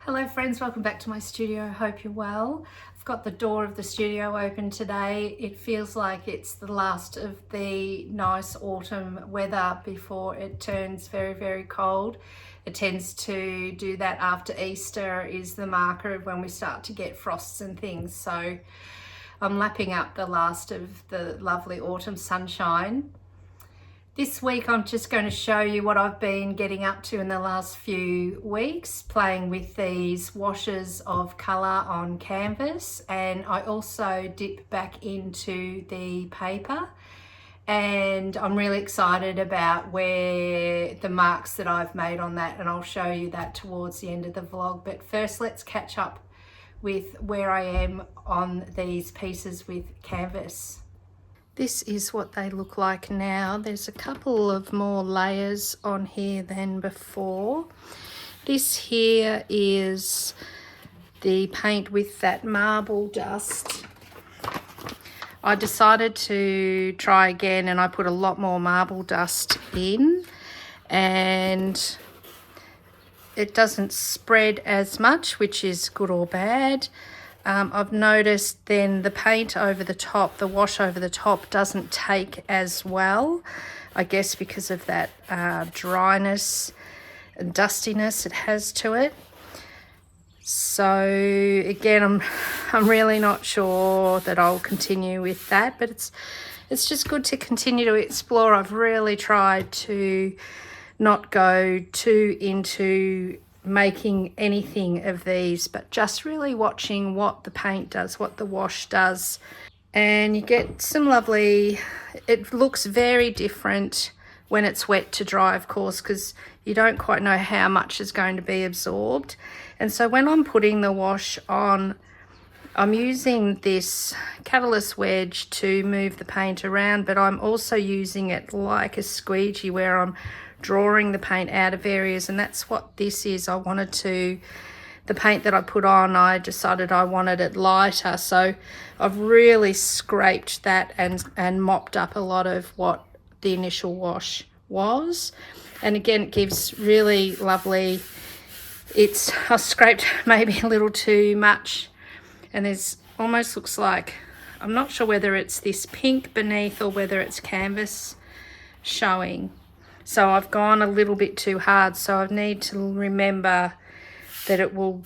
Hello friends, welcome back to my studio. Hope you're well. I've got the door of the studio open today. It feels like it's the last of the nice autumn weather before it turns very, very cold. It tends to do that after Easter, is the marker of when we start to get frosts and things. So I'm lapping up the last of the lovely autumn sunshine. This week I'm just going to show you what I've been getting up to in the last few weeks, playing with these washes of colour on canvas, and I also dip back into the paper, and I'm really excited about where the marks that I've made on that, and I'll show you that towards the end of the vlog. But first let's catch up with where I am on these pieces with canvas. This is what they look like now. There's a couple of more layers on here than before. This here is the paint with that marble dust. I decided to try again and I put a lot more marble dust in, and it doesn't spread as much, which is good or bad. I've noticed then the paint over the top, the wash over the top, doesn't take as well, I guess because of that dryness and dustiness it has to it. So again, I'm really not sure that I'll continue with that, but it's just good to continue to explore. I've really tried to not go too into making anything of these, but just really watching what the paint does, what the wash does, and you get some lovely, it looks very different when it's wet to dry, of course, because you don't quite know how much is going to be absorbed. And so when I'm putting the wash on, I'm using this catalyst wedge to move the paint around, but I'm also using it like a squeegee where I'm drawing the paint out of areas, and that's what this is. I wanted to, the paint that I put on, I decided I wanted it lighter, so I've really scraped that and mopped up a lot of what the initial wash was. And again, it gives really lovely, I scraped maybe a little too much, and there's almost looks like, I'm not sure whether it's this pink beneath or whether it's canvas showing. So I've gone a little bit too hard, so I need to remember that it will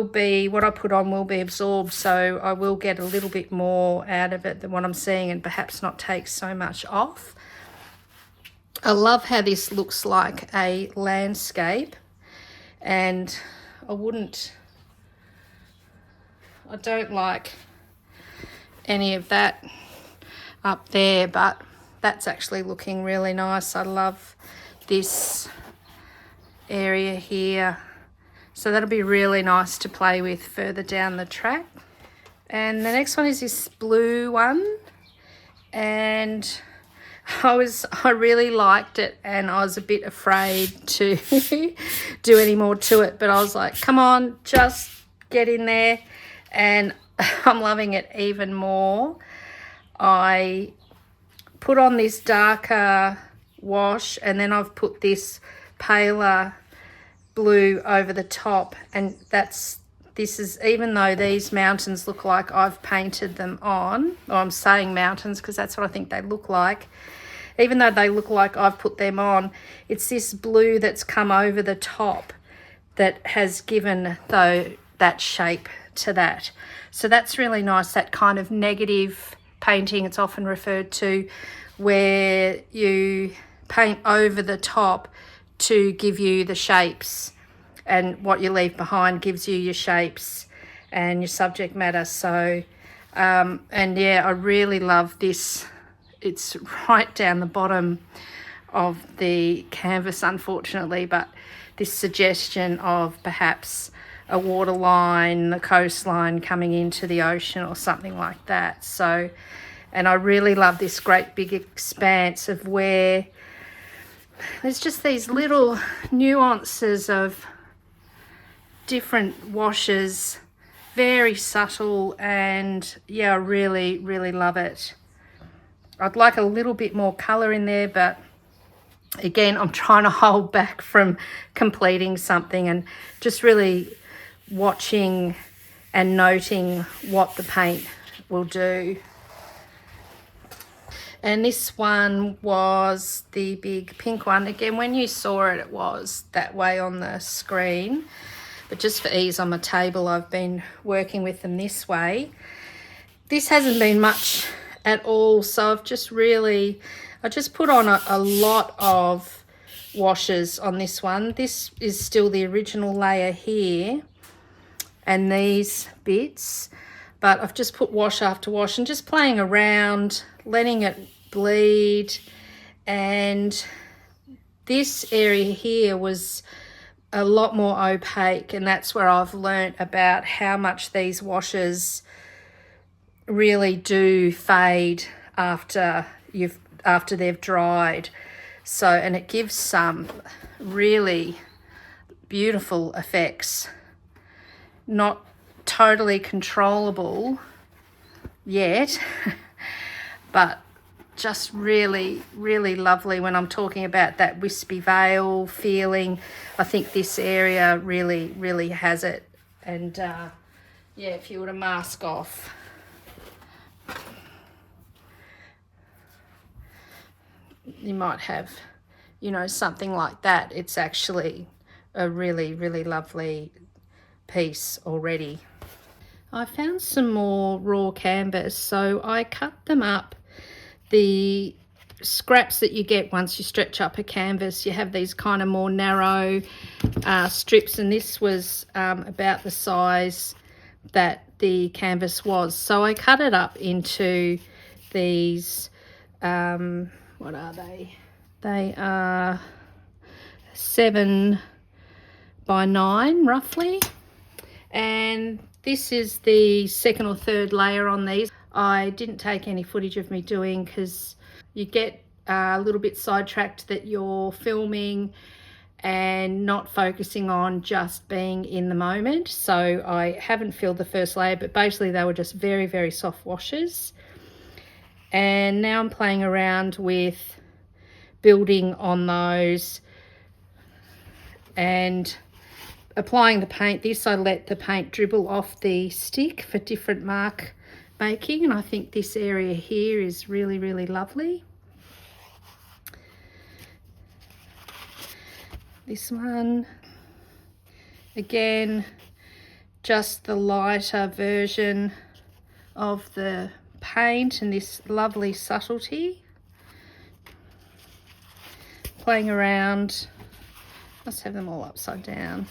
be, what I put on will be absorbed, so I will get a little bit more out of it than what I'm seeing, and perhaps not take so much off. I love how this looks like a landscape, and I don't like any of that up there, but that's actually looking really nice. I love this area here. So that'll be really nice to play with further down the track. And the next one is this blue one. And I really liked it, and I was a bit afraid to do any more to it. But I was like, come on, just get in there. And I'm loving it even more. I put on this darker wash, and then I've put this paler blue over the top, and this is, even though these mountains look like I've painted them on, or I'm saying mountains because that's what I think they look like, even though they look like I've put them on, it's this blue that's come over the top that has given that shape to that. So that's really nice, that kind of negative painting, it's often referred to, where you paint over the top to give you the shapes, and what you leave behind gives you your shapes and your subject matter. So and yeah, I really love this. It's right down the bottom of the canvas, unfortunately, but this suggestion of perhaps a waterline, the coastline coming into the ocean or something like that. So, and I really love this great big expanse of where there's just these little nuances of different washes, very subtle, and yeah, I really, really love it. I'd like a little bit more colour in there, but Again, I'm trying to hold back from completing something and just really watching and noting what the paint will do. And this one was the big pink one. Again, when you saw it, it was that way on the screen. But just for ease on my table, I've been working with them this way. This hasn't been much at all, so I just put on a lot of washes on this one. This is still the original layer here and these bits, but I've just put wash after wash and just playing around, letting it bleed. And this area here was a lot more opaque, and that's where I've learnt about how much these washes really do fade after they've dried. So, and it gives some really beautiful effects. Not totally controllable yet, but just really, really lovely. When I'm talking about that wispy veil feeling, I think this area really, really has it. And yeah, if you were to mask off, you might have, you know, something like that. It's actually a really, really lovely piece already. I found some more raw canvas, so I cut them up. The scraps that you get once you stretch up a canvas, you have these kind of more narrow strips, and this was about the size that the canvas was. So I cut it up into these, what are they? They are 7 by 9 roughly, and this is the second or third layer on these. I didn't take any footage of me doing, because you get a little bit sidetracked that you're filming and not focusing on just being in the moment. So I haven't filled the first layer, but basically they were just very, very soft washes. And now I'm playing around with building on those and applying the paint. This, I let the paint dribble off the stick for different mark making, and I think this area here is really, really lovely. This one, again, just the lighter version of the paint and this lovely subtlety. Playing around, let's have them all upside down,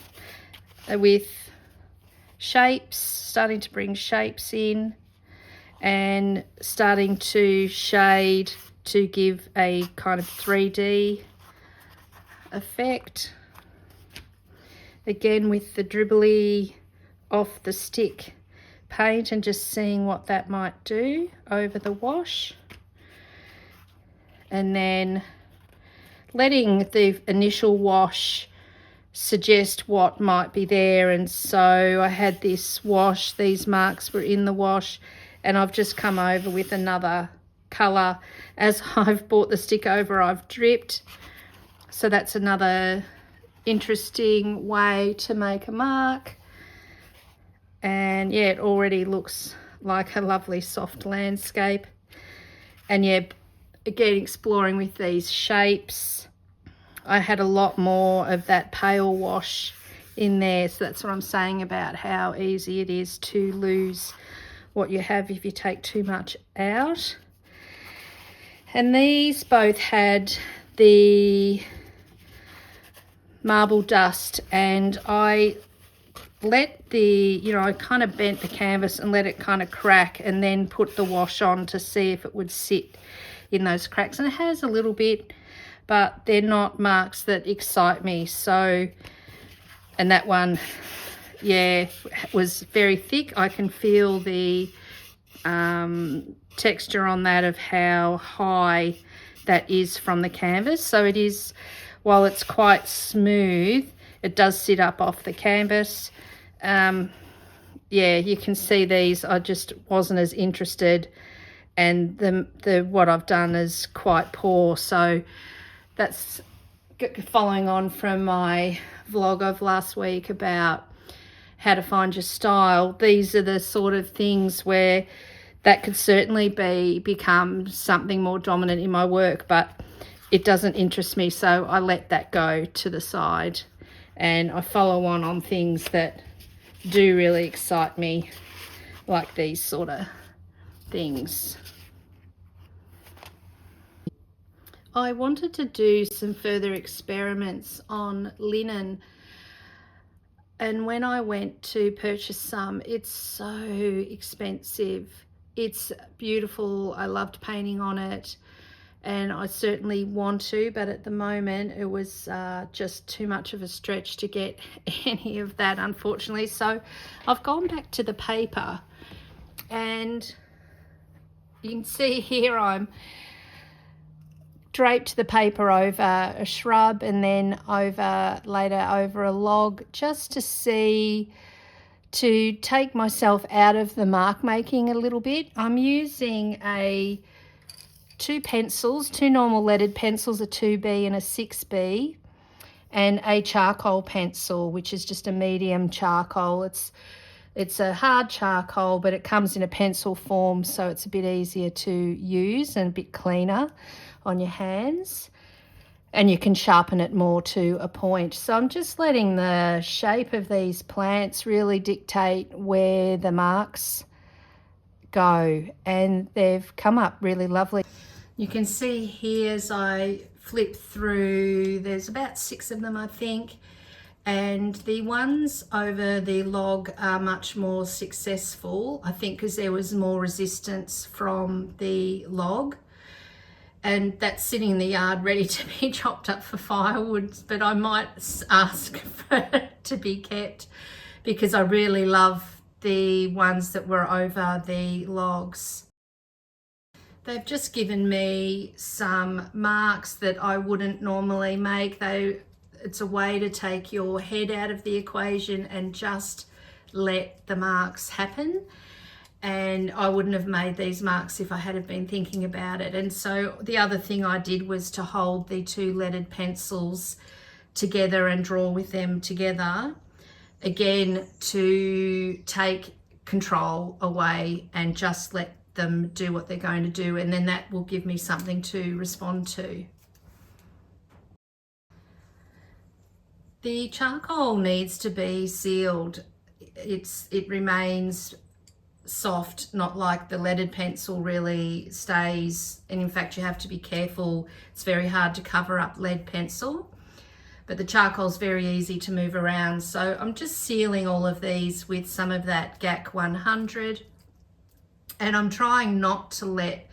with shapes, starting to bring shapes in and starting to shade to give a kind of 3D effect. Again, with the dribbly off the stick paint and just seeing what that might do over the wash, and then letting the initial wash suggest what might be there. And so I had this wash, these marks were in the wash, and I've just come over with another colour. As I've brought the stick over, I've dripped. So that's another interesting way to make a mark. And yeah, it already looks like a lovely soft landscape. And yeah, again, exploring with these shapes. I had a lot more of that pale wash in there, so that's what I'm saying about how easy it is to lose what you have if you take too much out. And these both had the marble dust, and I let the, I kind of bent the canvas and let it kind of crack, and then put the wash on to see if it would sit in those cracks. And it has a little bit, but they're not marks that excite me. So, and that one, yeah, was very thick. I can feel the texture on that of how high that is from the canvas. So it is, while it's quite smooth, it does sit up off the canvas. Yeah, you can see these, I just wasn't as interested, and the what I've done is quite poor. So that's following on from my vlog of last week about how to find your style, these are the sort of things where that could certainly become something more dominant in my work, but it doesn't interest me, so I let that go to the side and I follow on things that do really excite me, like these sort of things. I wanted to do some further experiments on linen, and when I went to purchase some, it's so expensive. It's beautiful. I loved painting on it, and I certainly want to, but at the moment it was just too much of a stretch to get any of that, unfortunately. So I've gone back to the paper, and you can see here I'm draped the paper over a shrub and then later over a log, just to take myself out of the mark making a little bit. I'm using two normal leaded pencils, a 2B and a 6B, and a charcoal pencil, which is just a medium charcoal. It's a hard charcoal, but it comes in a pencil form, so it's a bit easier to use and a bit cleaner on your hands, and you can sharpen it more to a point. So I'm just letting the shape of these plants really dictate where the marks go, and they've come up really lovely. You can see here as I flip through, there's about 6 of them, I think, and the ones over the log are much more successful, I think, because there was more resistance from the log, and that's sitting in the yard ready to be chopped up for firewood, but I might ask for it to be kept because I really love the ones that were over the logs. They've just given me some marks that I wouldn't normally make. It's a way to take your head out of the equation and just let the marks happen. And I wouldn't have made these marks if I had been thinking about it. And so the other thing I did was to hold the 2 leaded pencils together and draw with them together, again, to take control away and just let them do what they're going to do, and then that will give me something to respond to. The charcoal needs to be sealed. It remains soft, not like the leaded pencil really stays, and in fact you have to be careful. It's very hard to cover up lead pencil, but the charcoal is very easy to move around. So I'm just sealing all of these with some of that GAC 100, and I'm trying not to let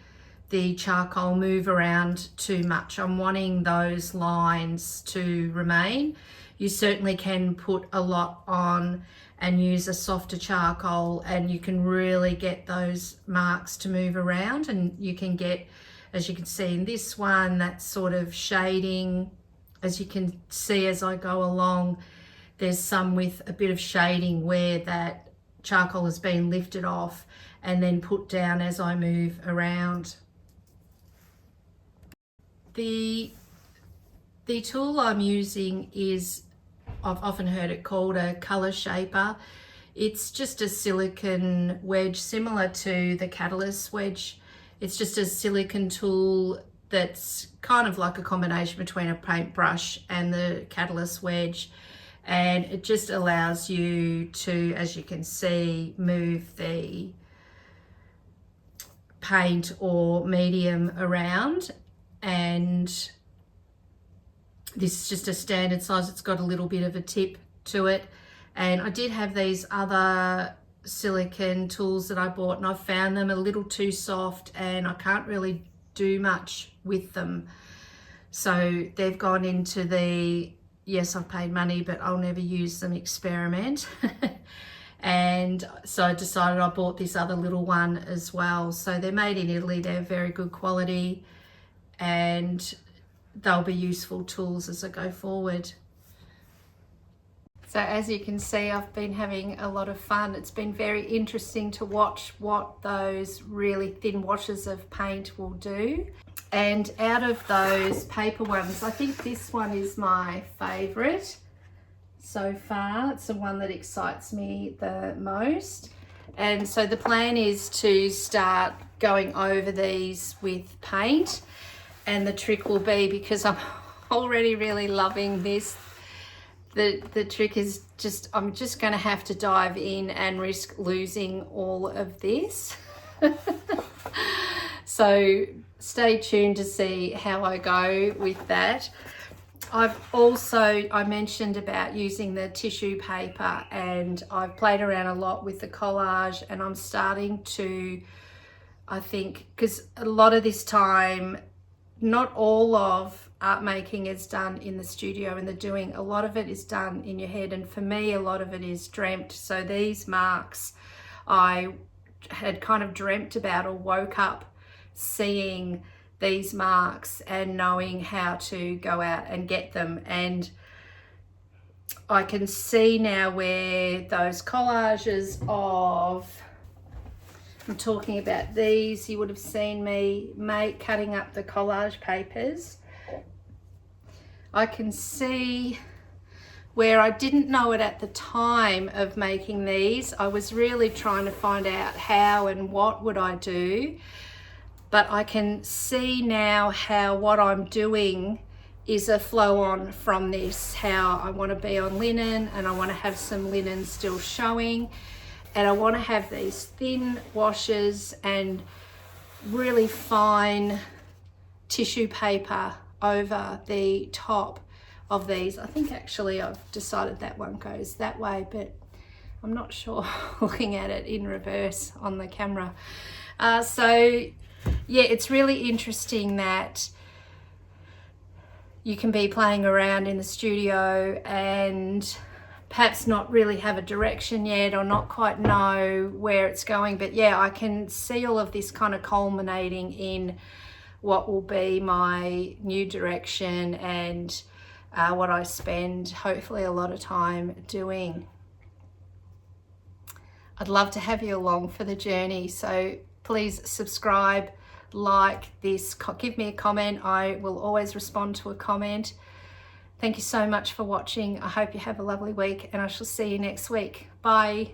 the charcoal move around too much. I'm wanting those lines to remain. You certainly can put a lot on and use a softer charcoal, and you can really get those marks to move around, and you can get, as you can see in this one, that sort of shading. As you can see as I go along, there's some with a bit of shading where that charcoal has been lifted off and then put down as I move around. The tool I'm using is, I've often heard it called a color shaper. It's just a silicone wedge similar to the catalyst wedge. It's just a silicone tool that's kind of like a combination between a paintbrush and the catalyst wedge, and it just allows you to, as you can see, move the paint or medium around. And this is just a standard size. It's got a little bit of a tip to it, and I did have these other silicone tools that I bought, and I found them a little too soft and I can't really do much with them. So they've gone into the, yes, I've paid money but I'll never use them experiment. And so I decided I bought this other little one as well. So they're made in Italy, they're very good quality, and they'll be useful tools as I go forward. So as you can see, I've been having a lot of fun. It's been very interesting to watch what those really thin washes of paint will do. And out of those paper ones, I think this one is my favourite so far. It's the one that excites me the most. And so the plan is to start going over these with paint, and the trick will be, because I'm already really loving this, the trick is just, I'm just going to have to dive in and risk losing all of this. So stay tuned to see how I go with that. I mentioned about using the tissue paper, and I've played around a lot with the collage, and I'm starting to, I think, because a lot of this time, not all of art making is done in the studio and the doing. A lot of it is done in your head, and for me a lot of it is dreamt. So these marks I had kind of dreamt about, or woke up seeing these marks and knowing how to go out and get them. And I can see now where those collages of, I'm talking about these, you would have seen me cutting up the collage papers. I can see where I didn't know it at the time of making these. I was really trying to find out how and what would I do. But I can see now how what I'm doing is a flow on from this, how I want to be on linen, and I want to have some linen still showing, and I want to have these thin washes and really fine tissue paper over the top of these. I think actually I've decided that one goes that way, but I'm not sure looking at it in reverse on the camera. So yeah, it's really interesting that you can be playing around in the studio and perhaps not really have a direction yet, or not quite know where it's going. But yeah, I can see all of this kind of culminating in what will be my new direction, and what I spend hopefully a lot of time doing. I'd love to have you along for the journey, so please subscribe, like this, give me a comment. I will always respond to a comment. Thank you so much for watching. I hope you have a lovely week, and I shall see you next week. Bye.